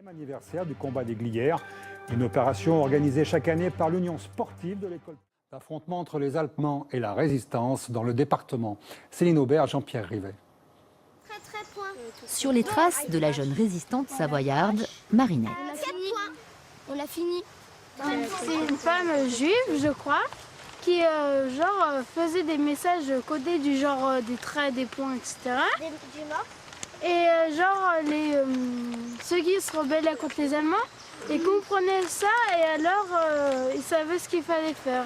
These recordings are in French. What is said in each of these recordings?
Anniversaire du combat des Glières, une opération organisée chaque année par l'Union sportive de l'école. L'affrontement entre les Allemands et la résistance dans le département. Céline Aubert, Jean-Pierre Rivet. Sur les traces de la jeune résistante savoyarde, Marinette. On l'a fini. C'est une femme juive, je crois, qui faisait des messages codés du genre des traits, des points, etc. Et ceux qui se rebellaient contre les Allemands, ils comprenaient ça et alors ils savaient ce qu'il fallait faire.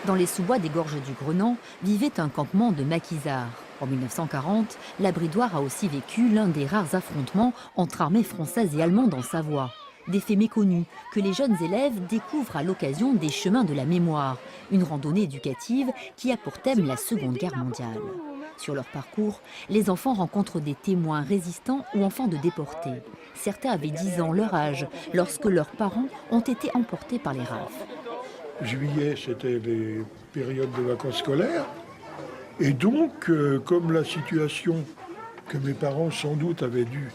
Dans les sous-bois des gorges du Grenant vivait un campement de maquisards. En 1940, la Bridoire a aussi vécu l'un des rares affrontements entre armées françaises et allemandes en Savoie. Des faits méconnus que les jeunes élèves découvrent à l'occasion des Chemins de la Mémoire, une randonnée éducative qui a pour thème la Seconde Guerre mondiale. Sur leur parcours, les enfants rencontrent des témoins résistants ou enfants de déportés. Certains avaient 10 ans, leur âge, lorsque leurs parents ont été emportés par les rafles. Juillet, c'était les périodes de vacances scolaires. Et donc, comme la situation que mes parents sans doute avaient dû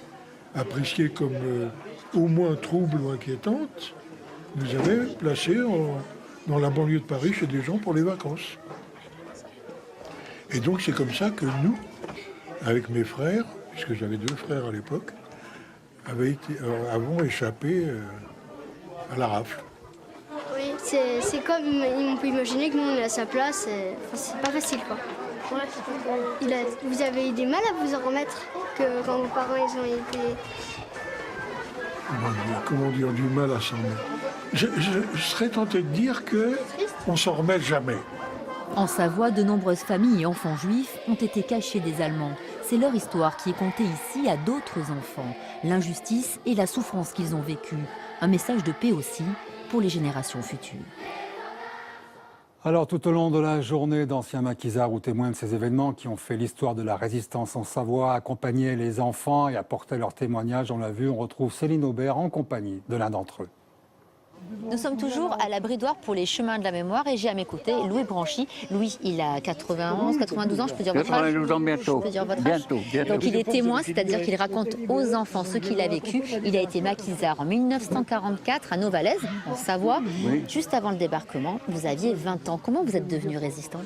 apprécier comme au moins trouble ou inquiétante, nous avaient placés dans la banlieue de Paris chez des gens pour les vacances. Et donc c'est comme ça que nous, avec mes frères, puisque j'avais 2 frères à l'époque, avons échappé à la rafle. Oui, c'est comme, on peut imaginer que nous on est à sa place, c'est pas facile quoi. Ouais. Vous avez eu du mal à vous en remettre que quand vos parents ils ont été... Comment dire, du mal à s'en remettre. Je serais tenté de dire qu'on s'en remet jamais. En Savoie, de nombreuses familles et enfants juifs ont été cachés des Allemands. C'est leur histoire qui est contée ici à d'autres enfants. L'injustice et la souffrance qu'ils ont vécue. Un message de paix aussi pour les générations futures. Alors tout au long de la journée, d'anciens maquisards ou témoins de ces événements qui ont fait l'histoire de la résistance en Savoie accompagnaient les enfants et apportaient leurs témoignages. On l'a vu, on retrouve Céline Aubert en compagnie de l'un d'entre eux. Nous sommes toujours à la Bridoire pour les Chemins de la Mémoire et j'ai à mes côtés Louis Branchy. Louis, il a 91, 92 ans, je peux dire votre âge? 92 ans bientôt. Je peux dire votre âge? Bientôt. Donc il est témoin, c'est-à-dire qu'il raconte aux enfants ce qu'il a vécu. Il a été maquisard en 1944 à Novalaise, en Savoie. Oui. Juste avant le débarquement, vous aviez 20 ans. Comment vous êtes devenu résistant?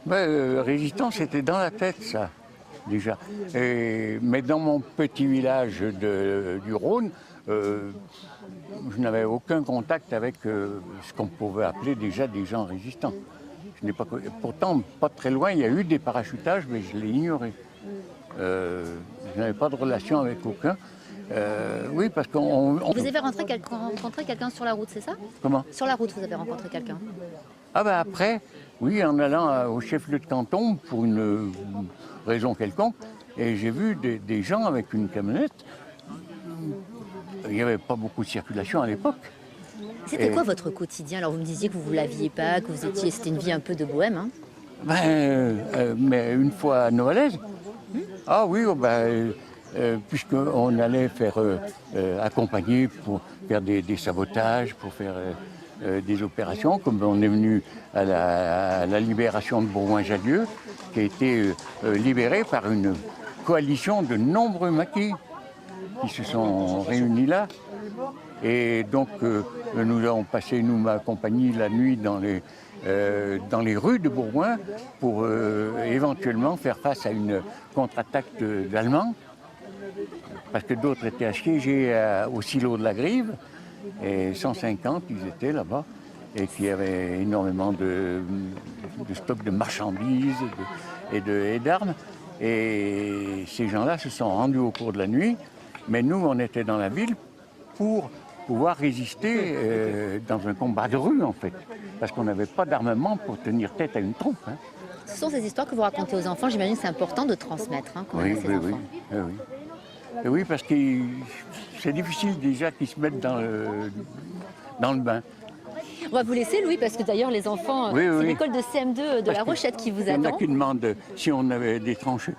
Résistant, c'était dans la tête, ça, déjà. Mais dans mon petit village du Rhône, je n'avais aucun contact avec ce qu'on pouvait appeler déjà des gens résistants. Pourtant, pas très loin, il y a eu des parachutages, mais je l'ai ignoré. Je n'avais pas de relation avec aucun. Oui, parce qu'on... Vous avez rencontré quelqu'un sur la route, c'est ça? Comment? Sur la route, vous avez rencontré quelqu'un? Ah ben après, oui, en allant au chef-lieu de canton pour une raison quelconque, et j'ai vu des gens avec une camionnette. Il n'y avait pas beaucoup de circulation à l'époque. C'était quoi votre quotidien? Alors vous me disiez que vous ne l'aviez pas, que c'était une vie un peu de bohème. Hein? Mais une fois à Novalaise, ah oui, puisqu'on allait faire accompagner pour faire des sabotages, pour faire des opérations, comme on est venu à la libération de Bourgoin-Jallieu, qui a été libérée par une coalition de nombreux maquis qui se sont réunis là. Et donc, nous avons passé, ma compagnie, la nuit dans les rues de Bourgoin pour éventuellement faire face à une contre-attaque d'Allemands, parce que d'autres étaient assiégés au silo de la Grive, et 150, ils étaient là-bas, et qu'il y avait énormément de stocks de marchandises et d'armes. Et ces gens-là se sont rendus au cours de la nuit. Mais nous, on était dans la ville pour pouvoir résister dans un combat de rue, en fait. Parce qu'on n'avait pas d'armement pour tenir tête à une trompe. Hein. Ce sont ces histoires que vous racontez aux enfants. J'imagine que c'est important de transmettre quand même à ces enfants. Oui. Et oui, parce que c'est difficile déjà qu'ils se mettent dans le bain. On va vous laisser, Louis, parce que d'ailleurs, les enfants, c'est l'école de CM2 de La Rochette qui vous attend. Il y en a qui demandent si on avait des tranches.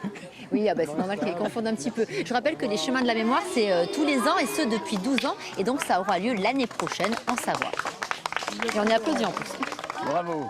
Oui, c'est normal qu'ils confondent un petit peu. Je rappelle que les Chemins de la Mémoire, c'est tous les ans, et ce depuis 12 ans. Et donc, ça aura lieu l'année prochaine en Savoie. Et on est applaudis en plus. Bravo.